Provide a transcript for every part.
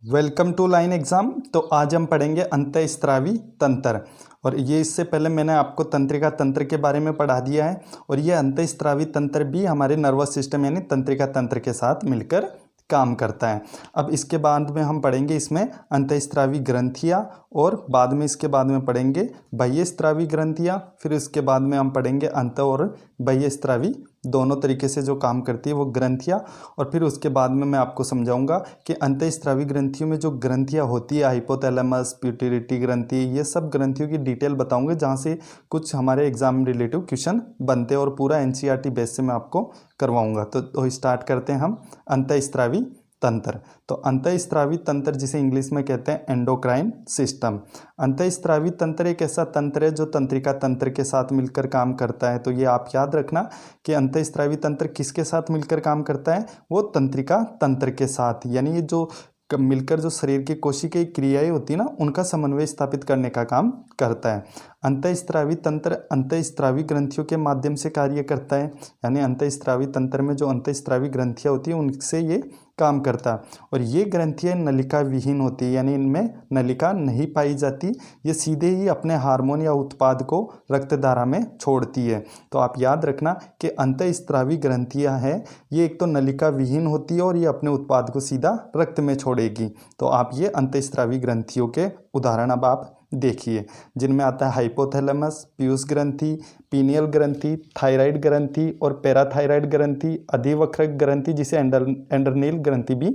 Welcome to line exam. तो आज हम पढ़ेंगे अंतःस्रावी तंत्र। और ये इससे पहले मैंने आपको तंत्रिका तंत्र के बारे में पढ़ा दिया है। और ये अंतःस्रावी तंत्र भी हमारे नर्वस सिस्टम यानी तंत्रिका तंत्र के साथ मिलकर काम करता है। अब इसके बाद में हम पढ़ेंगे इसमें अंतःस्रावी ग्रंथियाँ, और बाद में इसके बाद में पढ़ेंगे बाह्यस्रावी ग्रंथियाँ। फिर इसके बाद में हम पढ़ेंगे अंत और बाह्यस्रावी दोनों तरीके से जो काम करती है वो ग्रंथियाँ। और फिर उसके बाद में मैं आपको समझाऊंगा कि अंतःस्रावी ग्रंथियों में जो ग्रंथियाँ होती है, हाइपोथैलेमस, पिट्यूटरी ग्रंथि, ये सब ग्रंथियों की डिटेल बताऊंगे, जहाँ से कुछ हमारे एग्जाम रिलेटिव क्वेश्चन बनते हैं और पूरा एनसीईआरटी बेस से मैं आपको करवाऊंगा। तो स्टार्ट करते हैं हम अंतःस्रावी तंत्र। तो अंतःस्रावी तंत्र जिसे इंग्लिश में कहते हैं एंडोक्राइन सिस्टम। अंतःस्रावी तंत्र एक ऐसा तंत्र है जो तंत्रिका तंत्र के साथ मिलकर काम करता है। तो ये आप याद रखना कि अंतःस्रावी तंत्र किसके साथ मिलकर काम करता है, वो तंत्रिका तंत्र के साथ। यानी ये जो मिलकर जो शरीर की कोशिकीय क्रियाएं होती है ना, उनका समन्वय स्थापित करने का काम करता है। अंतःस्रावी तंत्र अंतःस्रावी ग्रंथियों के माध्यम से कार्य करता है। यानी अंतःस्रावी तंत्र में जो अंतःस्रावी ग्रंथियां होती हैं उनसे ये काम करता है। और ये ग्रंथियां नलिका विहीन होती है, यानी इनमें नलिका नहीं पाई जाती। ये सीधे ही अपने हार्मोन या उत्पाद को रक्तधारा में छोड़ती है। तो आप याद रखना कि अंतःस्रावी ग्रंथियां हैं, ये एक तो नलिका विहीन होती है और ये अपने उत्पाद को सीधा रक्त में छोड़ेगी। तो आप ये अंतःस्रावी ग्रंथियों के उदाहरण अब आप देखिए, जिनमें आता है हाइपोथैलेमस, पीयूष ग्रंथि, पीनियल ग्रंथि, थायराइड ग्रंथि और पैराथायराइड ग्रंथि, अधिवक्रक ग्रंथि जिसे एंडरनील ग्रंथि भी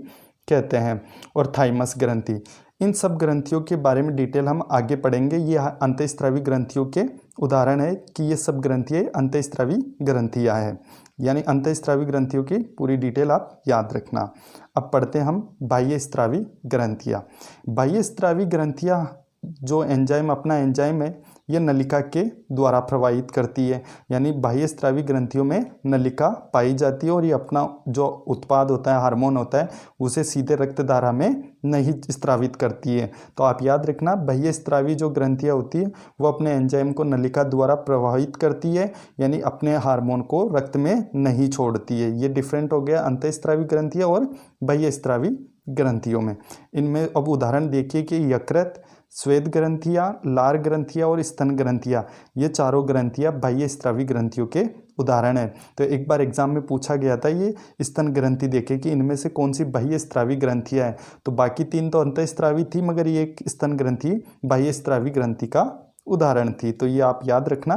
कहते हैं, और थाइमस ग्रंथि। इन सब ग्रंथियों के बारे में डिटेल हम आगे पढ़ेंगे। ये अंतःस्रावी ग्रंथियों के उदाहरण है कि ये सब ग्रंथियाँ अंतःस्रावी ग्रंथियाँ हैं। यानी अंतःस्रावी ग्रंथियों की पूरी डिटेल आप याद रखना। अब पढ़ते हैं हम बाह्यस्रावी ग्रंथियाँ। बाह्यस्रावी ग्रंथियाँ जो एंजाइम अपना एंजाइम है, ये नलिका के द्वारा प्रवाहित करती है। यानी बाह्यस्रावी ग्रंथियों में नलिका पाई जाती है और ये अपना जो उत्पाद होता है, हार्मोन होता है, उसे सीधे रक्तधारा में नहीं स्रावित करती है। तो आप याद रखना, बाह्यस्रावी जो ग्रंथियाँ होती है वो अपने एंजाइम को नलिका द्वारा प्रवाहित करती है, यानी अपने हार्मोन को रक्त में नहीं छोड़ती है। ये डिफरेंट हो गया अंतःस्रावी ग्रंथियाँ और बाह्यस्रावी ग्रंथियों में। इनमें अब उदाहरण देखिए कि यकृत, श्वेत ग्रंथियाँ, लार ग्रंथियाँ और स्तन ग्रंथियाँ, ये चारों ग्रंथियाँ बाह्यस्रावी ग्रंथियों के उदाहरण है। तो एक बार एग्जाम में पूछा गया था ये स्तन ग्रंथि देखे कि इनमें से कौन सी बाह्यस्रावी ग्रंथियाँ है। तो बाकी तीन तो अंतःस्रावी थी, मगर ये एक स्तन ग्रंथि बाह्यस्रावी ग्रंथि का उदाहरण थी। तो ये आप याद रखना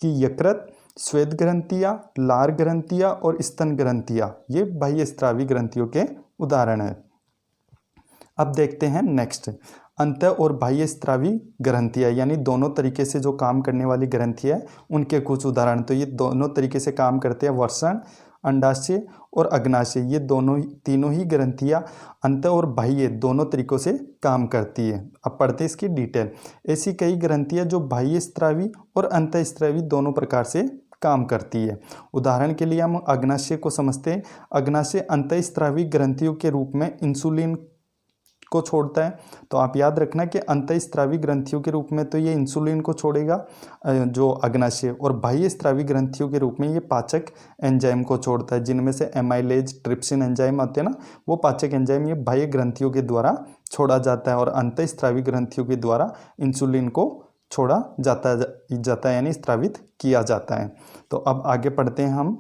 कि यकृत, श्वेत ग्रंथियाँ, लार ग्रंथियाँ और स्तन ग्रंथियाँ, ये बाह्यस्रावी ग्रंथियों के उदाहरण है। अब देखते हैं नेक्स्ट, अंत और बाह्यस्रावी ग्रंथियाँ, यानी दोनों तरीके से जो काम करने वाली ग्रंथियाँ है उनके कुछ उदाहरण। तो ये दोनों तरीके से काम करते हैं, वर्षण, अंडाशय और अग्नाशय, ये तीनों ही ग्रंथियाँ अंत और बाह्य दोनों तरीकों से काम करती है। अब पढ़ते हैं इसकी डिटेल। ऐसी कई ग्रंथियाँ जो बाह्यस्रावी और अंतःस्रावी दोनों प्रकार से काम करती है। उदाहरण के लिए हम अग्नाशय को समझते हैं। अग्नाशय अंतःस्रावी ग्रंथियों के रूप में इंसुलिन को छोड़ता है। तो आप याद रखना कि अंतःस्रावी ग्रंथियों के रूप में तो ये इंसुलिन को छोड़ेगा जो अग्नाशय, और बाह्यस्रावी ग्रंथियों के रूप में ये पाचक एंजाइम को छोड़ता है, जिनमें से एमाइलेज, ट्रिप्सिन एंजाइम आते हैं ना, वो पाचक एंजाइम ये बाह्य ग्रंथियों के द्वारा छोड़ा जाता है, और अंतःस्रावी ग्रंथियों के द्वारा इंसुलिन को छोड़ा जाता है यानी स्रावित किया जाता है। तो अब आगे पढ़ते हैं हम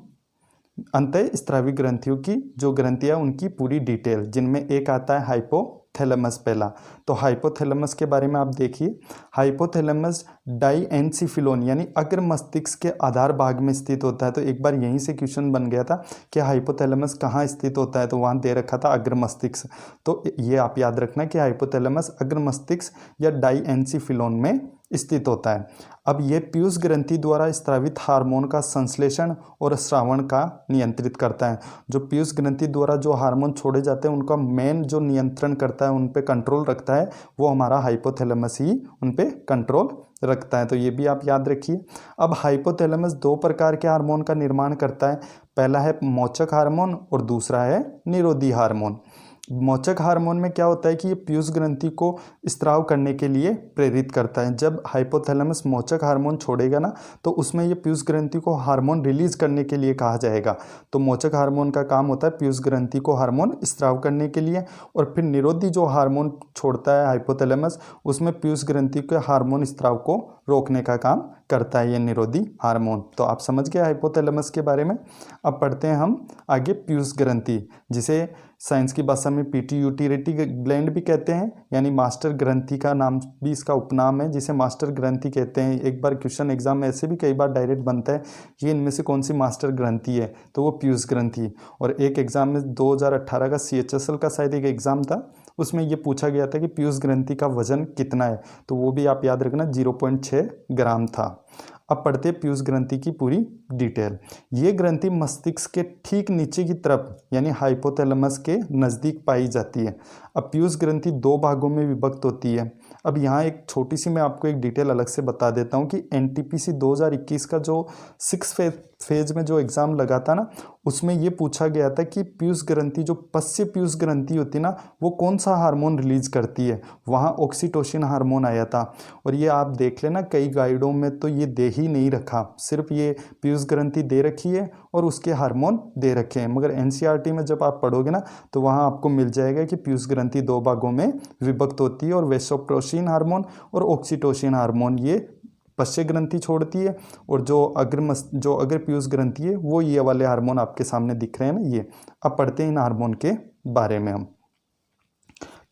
अंतःस्रावी ग्रंथियों की जो ग्रंथियाँ उनकी पूरी डिटेल, जिनमें एक आता है हाइपोथैलेमस पहला। तो हाइपोथैलेमस के बारे में आप देखिए। हाइपोथैलेमस डाइएनसीफिलोन यानी अग्र मस्तिष्क के आधार भाग में स्थित होता है। तो एक बार यहीं से क्वेश्चन बन गया था कि हाइपोथैलेमस कहाँ स्थित होता है, तो वहाँ दे रखा था अग्र मस्तिष्क। तो ये आप याद रखना कि हाइपोथैलेमस अग्र मस्तिष्क या डाइएनसीफिलोन में स्थित होता है। अब ये पीयूष ग्रंथि द्वारा स्रावित हार्मोन का संश्लेषण और श्रावण का नियंत्रित करता है। जो पीयूष ग्रंथि द्वारा जो हार्मोन छोड़े जाते हैं उनका मेन जो नियंत्रण करता है, उन पे कंट्रोल रखता है, वो हमारा हाइपोथैलेमस ही उन पे कंट्रोल रखता है। तो ये भी आप याद रखिए। अब हाइपोथैलेमस दो प्रकार के हार्मोन का निर्माण करता है। पहला है मोचक हार्मोन और दूसरा है निरोधी हार्मोन। मोचक हार्मोन में क्या होता है कि ये पीयूष ग्रंथि को स्त्राव करने के लिए प्रेरित करता है। जब हाइपोथैलेमस मोचक हार्मोन छोड़ेगा ना तो उसमें ये पीयूष ग्रंथि को हार्मोन रिलीज करने के लिए कहा जाएगा। तो मोचक हार्मोन का काम होता है पीयूष ग्रंथि को हार्मोन स्त्राव करने के लिए। और फिर निरोधी जो हार्मोन छोड़ता है हाइपोथैलेमस, उसमें पीयूष ग्रंथि के हार्मोन स्त्राव को रोकने का काम करता है ये निरोधी हार्मोन। तो आप समझ गए हाइपोथैलेमस के बारे में। अब पढ़ते हैं हम आगे पीयूष ग्रंथि, जिसे साइंस की भाषा में पिट्यूटरी ग्लैंड भी कहते हैं, यानी मास्टर ग्रंथि का नाम भी इसका उपनाम है, जिसे मास्टर ग्रंथि कहते हैं। एक बार क्वेश्चन एग्जाम में ऐसे भी कई बार डायरेक्ट बनता है कि इनमें से कौन सी मास्टर ग्रंथि है, तो वो पीयूष ग्रंथि। और एक एग्जाम में 2018 का CHSL का शायद एक एग्जाम था, उसमें ये पूछा गया था कि पीयूष ग्रंथि का वजन कितना है, तो वो भी आप याद रखना 0.6 ग्राम था। अब पढ़ते हैं पीयूष ग्रंथि की पूरी डिटेल। ये ग्रंथि मस्तिष्क के ठीक नीचे की तरफ यानी हाइपोथैलेमस के नज़दीक पाई जाती है। अब पीयूष ग्रंथि 2 भागों में विभक्त होती है। अब यहाँ एक छोटी सी मैं आपको एक डिटेल अलग से बता देता हूँ कि NTPC 2021 का जो 6 फेज में जो एग्ज़ाम लगा था ना, उसमें ये पूछा गया था कि पीयूष ग्रंथि जो पश्य पीयूष ग्रंथि होती ना, वो कौन सा हार्मोन रिलीज करती है। वहाँ ऑक्सीटोसिन हार्मोन आया था। और ये आप देख लेना कई गाइडों में तो ये दे ही नहीं रखा, सिर्फ ये पीयूष ग्रंथि दे रखी है और उसके हार्मोन दे रखे हैं। मगर NCERT में जब आप पढ़ोगे ना तो वहाँ आपको मिल जाएगा कि पीयूष ग्रंथि 2 भागों में विभक्त होती है और वेसोप्रोसिन हार्मोन और ऑक्सीटोसिन हार्मोन ये पश्य ग्रंथि छोड़ती है। और जो अग्र पीयूष ग्रंथि है वो ये वाले हार्मोन आपके सामने दिख रहे हैं ना ये। अब पढ़ते हैं इन हार्मोन के बारे में हम।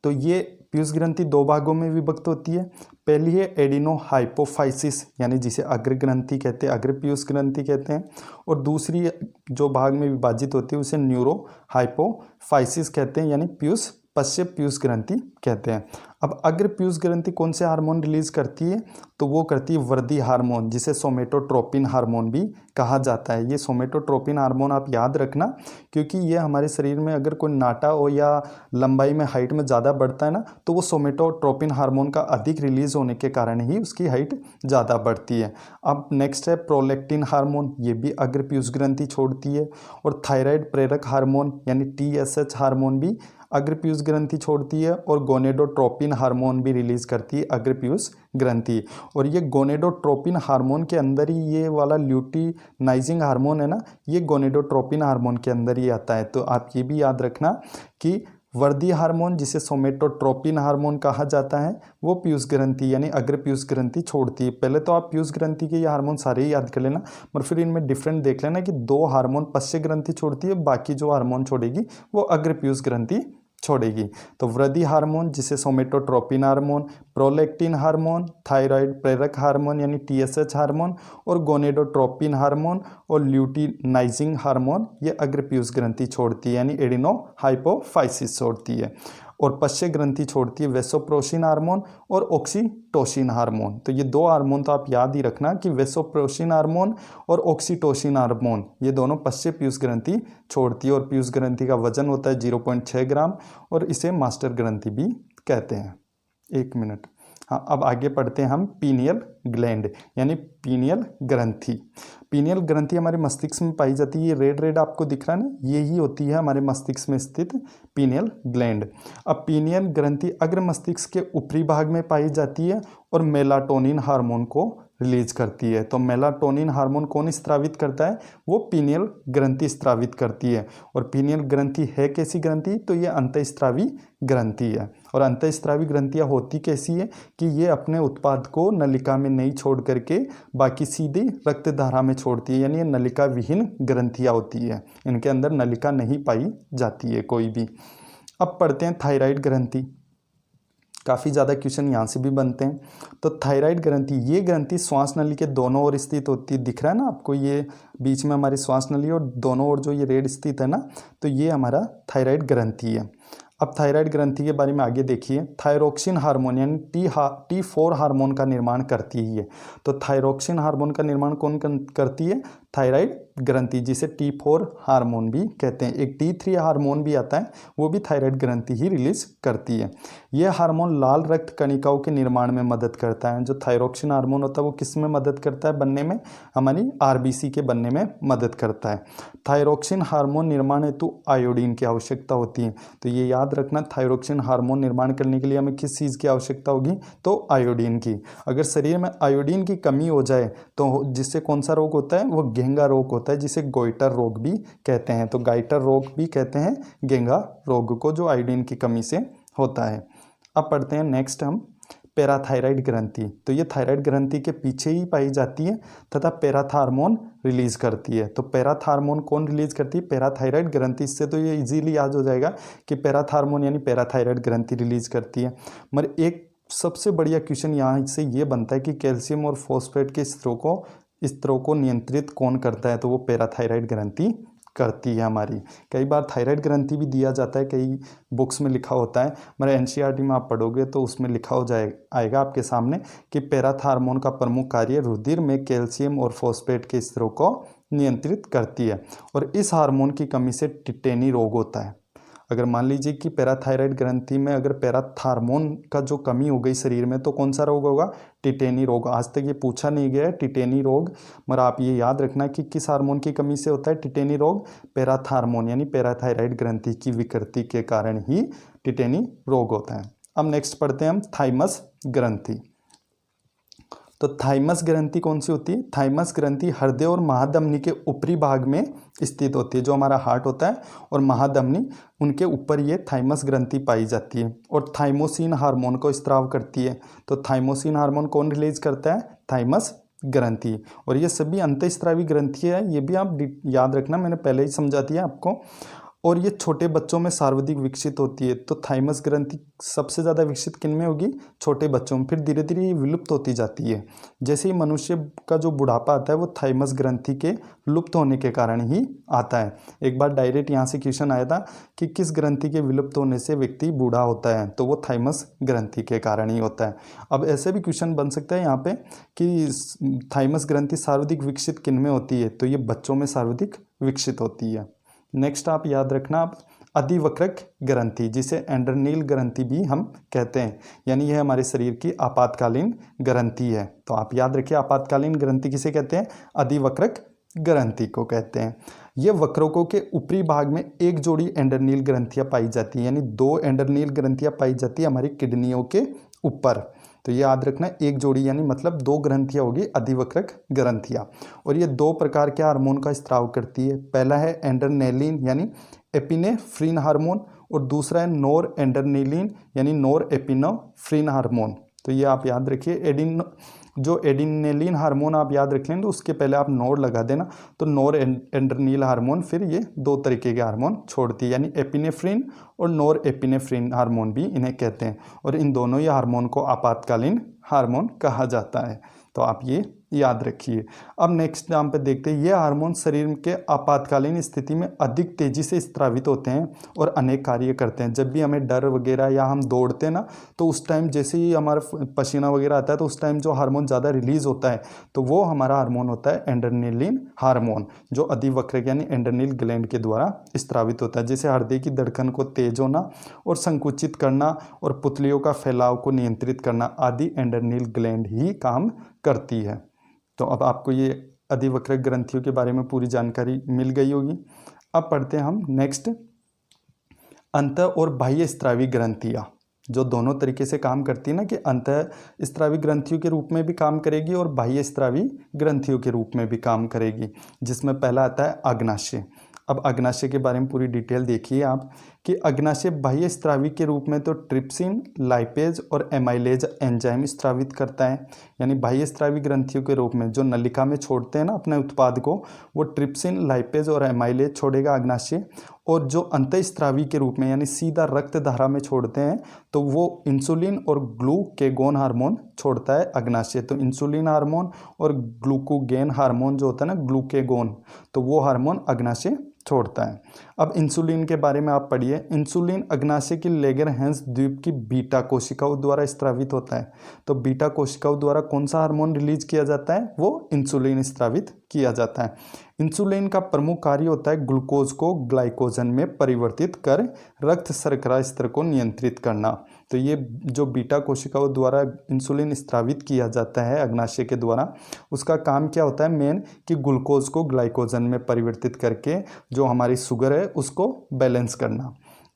तो ये पीयूष ग्रंथि 2 भागों में विभक्त होती है। पहली है एडिनो हाइपोफाइसिस, यानी जिसे अग्र ग्रंथि कहते हैं, अग्र पीयूष ग्रंथि कहते हैं। और दूसरी जो भाग में विभाजित होती है उसे न्यूरो हाइपोफाइसिस कहते हैं, यानी पश्य पीयूष ग्रंथि कहते हैं। अब अग्र पीयूष ग्रंथि कौन से हार्मोन रिलीज करती है, तो वो करती है वृद्धि हार्मोन, जिसे सोमेटोट्रोपिन हार्मोन भी कहा जाता है। ये सोमेटोट्रोपिन हार्मोन आप याद रखना, क्योंकि ये हमारे शरीर में अगर कोई नाटा हो या लंबाई में हाइट में ज़्यादा बढ़ता है ना, तो वो सोमेटोट्रोपिन हार्मोन का अधिक रिलीज होने के कारण ही उसकी हाइट ज़्यादा बढ़ती है। अब नेक्स्ट है प्रोलैक्टिन हार्मोन, ये भी अग्र पीयूष ग्रंथि छोड़ती है। और थायराइड प्रेरक हार्मोन यानी TSH हार्मोन भी अग्र पीयूष ग्रंथि छोड़ती है। और गोनेडोट्रोपिन हार्मोन भी रिलीज करती है अग्र पीयूष ग्रंथि। और ये गोनेडोट्रोपिन हार्मोन के अंदर ही ये वाला ल्यूटिनाइजिंग हार्मोन है ना, ये गोनेडोट्रोपिन हार्मोन के अंदर ही आता है। तो आप ये भी याद रखना कि वृद्धि हार्मोन, जिसे सोमेटोट्रोपिन हार्मोन कहा जाता है, वो पीयूष ग्रंथि यानी अग्र पीयूष ग्रंथि छोड़ती है। पहले तो आप पीयूष ग्रंथि के ये हार्मोन सारे ही याद कर लेना, पर फिर इनमें डिफरेंट देख लेना कि 2 हार्मोन पश्य ग्रंथि छोड़ती है, बाकी जो हार्मोन छोड़ेगी वो अग्र पीयूष ग्रंथि छोड़ेगी। तो वृद्धि हार्मोन, जिसे somatotropin hormone, prolactin hormone, thyroid प्रेरक हार्मोन यानी TSH हार्मोन, और गोनेडोट्रोपिन हार्मोन और ल्यूटिनाइजिंग हार्मोन, ये अग्र पीयूष ग्रंथि छोड़ती है यानी एडिनो हाइपोफाइसिस छोड़ती है। और पश्य ग्रंथि छोड़ती है वेसोप्रोसिन हार्मोन और ऑक्सीटोसिन हार्मोन। तो ये 2 हार्मोन तो आप याद ही रखना कि वेसोप्रोसिन हार्मोन और ऑक्सीटोसिन हार्मोन ये दोनों पश्य पीयूष ग्रंथि छोड़ती है। और पीयूष ग्रंथि का वजन होता है 0.6 ग्राम और इसे मास्टर ग्रंथि भी कहते हैं। 1 मिनट। हाँ, अब आगे पढ़ते हैं हम पीनियल ग्लैंड यानी पीनियल ग्रंथि। पीनियल ग्रंथि हमारे मस्तिष्क में पाई जाती है। ये रेड आपको दिख रहा है ना, यही होती है हमारे मस्तिष्क में स्थित पीनियल ग्लैंड। अब पीनियल ग्रंथि अग्र मस्तिष्क के ऊपरी भाग में पाई जाती है और मेलाटोनिन हार्मोन को रिलीज करती है। तो मेलाटोनिन हार्मोन कौन स्त्रावित करता है, वो पीनियल ग्रंथि स्त्रावित करती है। और पीनियल ग्रंथि है कैसी ग्रंथि, तो ये अंतःस्त्रावी ग्रंथि है। और अंतःस्त्रावी ग्रंथियाँ होती कैसी है कि ये अपने उत्पाद को नलिका में नहीं छोड़ करके बाकी सीधी रक्त धारा में छोड़ती है, यानी ये नलिका विहीन ग्रंथियाँ होती है, इनके अंदर नलिका नहीं पाई जाती है कोई भी। अब पढ़ते हैं थायराइड ग्रंथि। काफ़ी ज़्यादा क्वेश्चन यहाँ से भी बनते हैं। तो थायराइड ग्रंथि, ये ग्रंथि श्वास नली के दोनों ओर स्थित होती है। दिख रहा है ना आपको, ये बीच में हमारी श्वास नली और दोनों ओर जो ये रेड स्थित है ना, तो ये हमारा थायराइड ग्रंथि है। अब थायराइड ग्रंथि के बारे में आगे देखिए। थायरोक्सिन हार्मोन यानी T4 हार्मोन का निर्माण करती है। तो थायरोक्सिन हार्मोन का निर्माण कौन करती है, थायराइड ग्रंथि, जिसे T4 हार्मोन भी कहते हैं। एक T3 हार्मोन भी आता है, वो भी थायराइड ग्रंथि ही रिलीज करती है। यह हार्मोन लाल रक्त कणिकाओं के निर्माण में मदद करता है। जो थायरोक्सिन हार्मोन होता है वो किस में मदद करता है बनने में, हमारी आरबीसी के बनने में मदद करता है। थायरोक्सिन हार्मोन निर्माण हेतु आयोडीन की आवश्यकता होती है। तो ये याद रखना, थायरोक्सिन हार्मोन निर्माण करने के लिए हमें किस चीज़ की आवश्यकता होगी, तो आयोडीन की। अगर शरीर में आयोडीन की कमी हो जाए तो जिससे कौन सा रोग होता है, वो घेंगा रोग होता है, जिसे गोइटर रोग भी कहते हैं। तो गाइटर रोग भी कहते हैं घेंगा रोग को, जो आयोडीन की कमी से होता है। अब पढ़ते हैं नेक्स्ट हम पैराथायराइड ग्रंथि। तो ये थायराइड ग्रंथि के पीछे ही पाई जाती है तथा पैराथ हार्मोन रिलीज करती है। तो पैराथ हार्मोन कौन रिलीज करती है, पैराथायराइड ग्रंथि। इससे तो ये इजीली याद हो जाएगा कि पैराथ हार्मोन यानी पैराथायराइड ग्रंथि रिलीज करती है। मगर एक सबसे बढ़िया क्वेश्चन यहाँ से ये बनता है कि कैल्शियम और फॉस्फेट के स्तरों को नियंत्रित कौन करता है, तो वो पैराथायराइड ग्रंथि करती है हमारी। कई बार थायराइड ग्रंथि भी दिया जाता है, कई बुक्स में लिखा होता है, मगर एनसीईआरटी में आप पढ़ोगे तो उसमें लिखा हो आएगा आपके सामने कि पैराथ हार्मोन का प्रमुख कार्य रुधिर में कैल्शियम और फॉस्फेट के स्तरों को नियंत्रित करती है। और इस हार्मोन की कमी से टिटेनी रोग होता है। अगर मान लीजिए कि पैराथायराइड ग्रंथि में अगर पैराथ हार्मोन का जो कमी हो गई शरीर में, तो कौन सा रोग होगा, टिटेनी रोग। आज तक ये पूछा नहीं गया है टिटेनी रोग, मगर आप ये याद रखना कि किस हार्मोन की कमी से होता है टिटेनी रोग, पैराथ हार्मोन यानी पैराथायराइड ग्रंथि की विकृति के कारण ही टिटेनी रोग होता है। अब नेक्स्ट पढ़ते हैं हम थाइमस ग्रंथि। तो थाइमस ग्रंथि कौन सी होती है, थाइमस ग्रंथि हृदय और महाधमनी के ऊपरी भाग में स्थित होती है। जो हमारा हार्ट होता है और महाधमनी, उनके ऊपर ये थाइमस ग्रंथि पाई जाती है और थाइमोसिन हार्मोन को स्त्राव करती है। तो थाइमोसिन हार्मोन कौन रिलीज करता है, थाइमस ग्रंथि। और ये सभी अंतःस्रावी ग्रंथि है, ये भी आप याद रखना, मैंने पहले ही समझा दिया आपको। और ये छोटे बच्चों में सर्वाधिक विकसित होती है। तो थाइमस ग्रंथि सबसे ज़्यादा विकसित किन में होगी, छोटे बच्चों में, फिर धीरे धीरे ये विलुप्त होती जाती है। जैसे ही मनुष्य का जो बुढ़ापा आता है वो थाइमस ग्रंथि के लुप्त होने के कारण ही आता है। एक बार डायरेक्ट यहाँ से क्वेश्चन आया था कि किस ग्रंथि के विलुप्त होने से व्यक्ति बूढ़ा होता है, तो वो थाइमस ग्रंथि के कारण ही होता है। अब ऐसे भी क्वेश्चन बन सकता है यहाँ पे कि थाइमस ग्रंथि सर्वाधिक विकसित किन में होती है, तो ये बच्चों में सर्वाधिक विकसित होती है। नेक्स्ट आप याद रखना आप अधिवक्रक ग्रंथि, जिसे एंडरनील ग्रंथि भी हम कहते हैं, यानी यह हमारे शरीर की आपातकालीन ग्रंथि है। तो आप याद रखिए आपातकालीन ग्रंथि किसे कहते हैं, अधिवक्रक ग्रंथि को कहते हैं। ये वक्रकों के ऊपरी भाग में एक जोड़ी एंडरनील ग्रंथियां पाई जाती हैं, यानी 2 एंडरनील ग्रंथियां पाई जाती है हमारी किडनियों के ऊपर। तो ये याद रखना, एक जोड़ी यानी मतलब 2 ग्रंथियां होगी अधिवक्रक ग्रंथियां। और ये 2 प्रकार के हार्मोन का स्त्राव करती है। पहला है एंडरनेलिन यानी एपिनेफ्रिन हार्मोन, और दूसरा है नोर एंडरनेलिन यानी नोर एपिनेफ्रिन हार्मोन। तो ये आप याद रखिए, जो एडिनेलिन हार्मोन आप याद रख लें तो उसके पहले आप नोर लगा देना। तो नोर एंडरनील हार्मोन फिर ये 2 तरीके के हार्मोन छोड़ती है, यानी एपिनेफ्रिन और नोर एपिनेफ्रिन हार्मोन भी इन्हें कहते हैं। और इन दोनों ही हार्मोन को आपातकालीन हार्मोन कहा जाता है। तो आप ये याद रखिए। अब नेक्स्ट नाम पे देखते हैं, ये हार्मोन शरीर के आपातकालीन स्थिति में अधिक तेजी से स्रावित होते हैं और अनेक कार्य करते हैं। जब भी हमें डर वगैरह या हम दौड़ते हैं ना, तो उस टाइम जैसे ही हमारा पसीना वगैरह आता है तो उस टाइम जो हार्मोन ज़्यादा रिलीज होता है, तो वो हमारा हार्मोन होता है एंडरनेलिन हार्मोन, जो अधिवक्रक यानी एंडरनील ग्लैंड के द्वारा स्रावित होता है। जैसे हृदय की धड़कन को तेज होना और संकुचित करना और पुतलियों का फैलाव को नियंत्रित करना आदि एंडरनील ग्लैंड ही काम करती है। तो अब आपको ये अधिवक्रक ग्रंथियों के बारे में पूरी जानकारी मिल गई होगी। अब पढ़ते हैं हम नेक्स्ट अंतः और बाह्य स्रावी ग्रंथियाँ, जो दोनों तरीके से काम करती है ना, कि अंतः स्रावी ग्रंथियों के रूप में भी काम करेगी और बाह्य स्रावी ग्रंथियों के रूप में भी काम करेगी, जिसमें पहला आता है अग्नाशय। अब अग्नाशय के बारे में पूरी डिटेल देखिए आप कि अग्नाशय बाह्य स्रावी के रूप में तो ट्रिप्सिन, लाइपेज और एमाइलेज एंजाइम स्रावित करता है। यानी बाह्य स्रावी ग्रंथियों के रूप में जो नलिका में छोड़ते हैं ना अपने उत्पाद को, वो ट्रिप्सिन, लाइपेज और एमाइलेज छोड़ेगा अग्नाशय। और जो अंतःस्रावी के रूप में यानी सीधा रक्त धारा में छोड़ते हैं, तो वो इंसुलिन और ग्लूकेगोन हार्मोन छोड़ता है अग्नाशय। तो इंसुलिन हार्मोन और ग्लूकोगेन हार्मोन जो होता है ना, ग्लूकेगोन, तो वो हार्मोन अग्नाशय छोड़ता है। अब इंसुलिन के बारे में आप पढ़िए। इंसुलिन अग्नाशय की लेगरहैंस द्वीप की बीटा कोशिकाओं द्वारा स्रावित होता है। तो बीटा कोशिकाओं द्वारा कौन सा हार्मोन रिलीज किया जाता है? वो इंसुलिन स्रावित किया जाता है। इंसुलिन का प्रमुख कार्य होता है ग्लूकोज को ग्लाइकोजन में परिवर्तित कर रक्त शर्करा स्तर को नियंत्रित करना। तो ये जो बीटा कोशिकाओं द्वारा इंसुलिन स्रावित किया जाता है अग्नाशय के द्वारा, उसका काम क्या होता है मेन, कि ग्लूकोज को ग्लाइकोजन में परिवर्तित करके जो हमारी शुगर है उसको बैलेंस करना।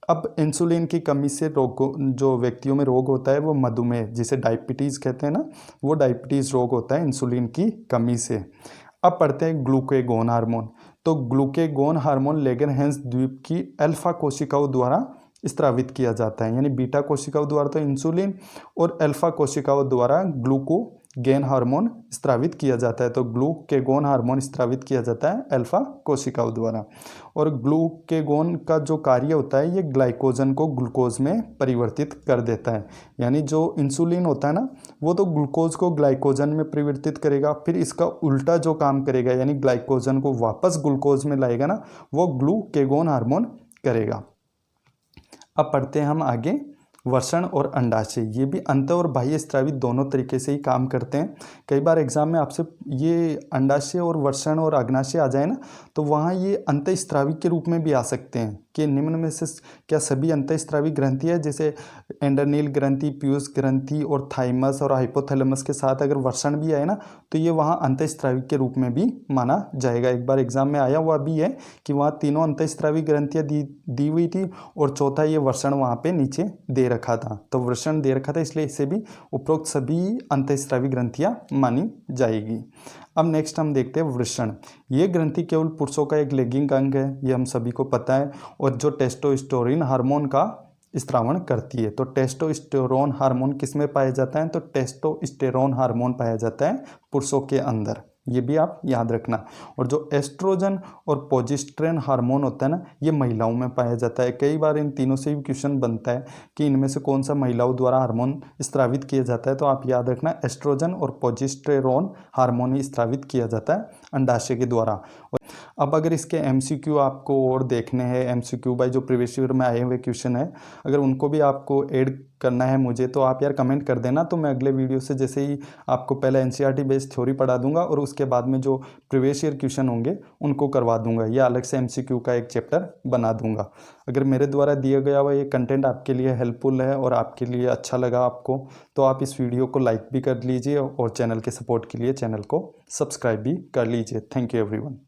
अब इंसुलिन की कमी से जो व्यक्तियों में रोग होता है वो मधुमेह, जिसे डायबिटीज़ कहते हैं ना, वो डायबिटीज़ रोग होता है इंसुलिन की कमी से। अब पढ़ते हैं ग्लूकेगोन हार्मोन। तो ग्लूकेगोन हार्मोन लेगरहैंस द्वीप की अल्फा कोशिकाओं द्वारा स्रावित किया जाता है। यानी बीटा कोशिकाओं द्वारा तो इंसुलिन और अल्फा कोशिकाओं द्वारा ग्लूकोगेन हार्मोन स्रावित किया जाता है। तो ग्लूकेगोन हार्मोन स्रावित किया जाता है अल्फा कोशिकाओं द्वारा। और ग्लूकेगोन का जो कार्य होता है ये ग्लाइकोजन को ग्लूकोज में परिवर्तित कर देता है। यानी जो इंसुलिन होता है ना, वो तो ग्लूकोज को ग्लाइकोजन में परिवर्तित करेगा, फिर इसका उल्टा जो काम करेगा यानी ग्लाइकोजन को वापस ग्लूकोज में लाएगा ना, वो ग्लूकेगोन हार्मोन करेगा। अब पढ़ते हैं हम आगे वर्षण और अंडाशय। ये भी अंत और बाह्य स्रावी दोनों तरीके से ही काम करते हैं। कई बार एग्जाम में आपसे ये अंडाशय और वर्षण और अग्नाशय आ जाए ना, तो वहाँ ये अंतःस्रावी के रूप में भी आ सकते हैं कि निम्न में से क्या सभी अंतःस्रावी ग्रंथियाँ जैसे एंडरनील ग्रंथि, पीयूष ग्रंथि और थाइमस और हाइपोथैलेमस के साथ अगर वर्षण भी आए ना, तो ये वहाँ अंतःस्रावी के रूप में भी माना जाएगा। एक बार एग्जाम में आया हुआ भी है कि वहाँ तीनों अंतःस्रावी ग्रंथियाँ दी हुई थी और चौथा ये वर्षण वहाँ पे नीचे दे रखा था। तो वर्षण दे रखा था, इसलिए इसे भी उपरोक्त सभी अंतःस्रावी ग्रंथियाँ मानी जाएगी। अब नेक्स्ट हम देखते हैं वृषण। ये ग्रंथि केवल पुरुषों का एक लैंगिक अंग है, ये हम सभी को पता है, और जो टेस्टोस्टेरोन हार्मोन का स्त्रावण करती है। तो टेस्टोस्टेरोन हार्मोन किस में पाया जाता है? तो टेस्टोस्टेरोन हार्मोन पाया जाता है पुरुषों के अंदर, ये भी आप याद रखना। और जो एस्ट्रोजन और प्रोजेस्टेरोन हार्मोन होता है ना, ये महिलाओं में पाया जाता है। कई बार इन तीनों से भी क्वेश्चन बनता है कि इनमें से कौन सा महिलाओं द्वारा हार्मोन स्रावित किया जाता है। तो आप याद रखना एस्ट्रोजन और प्रोजेस्टेरोन हार्मोन ही स्रावित किया जाता है अंडाशय के द्वारा। अब अगर इसके एमसीक्यू आपको और देखने हैं, एमसीक्यू बाय जो प्रीवियस ईयर में आए हुए क्वेश्चन है, अगर उनको भी आपको ऐड करना है मुझे, तो आप यार कमेंट कर देना। तो मैं अगले वीडियो से जैसे ही आपको पहले एनसीईआरटी बेस्ड थ्योरी पढ़ा दूंगा और उसके बाद में जो प्रीवियस ईयर क्वेश्चन होंगे उनको करवा दूंगा, या अलग से एमसीक्यू का एक चैप्टर बना दूंगा। अगर मेरे द्वारा दिया गया हुआ ये कंटेंट आपके लिए हेल्पफुल है और आपके लिए अच्छा लगा आपको, तो आप इस वीडियो को लाइक भी कर लीजिए और चैनल के सपोर्ट के लिए चैनल को सब्सक्राइब भी कर लीजिए। Thank you everyone.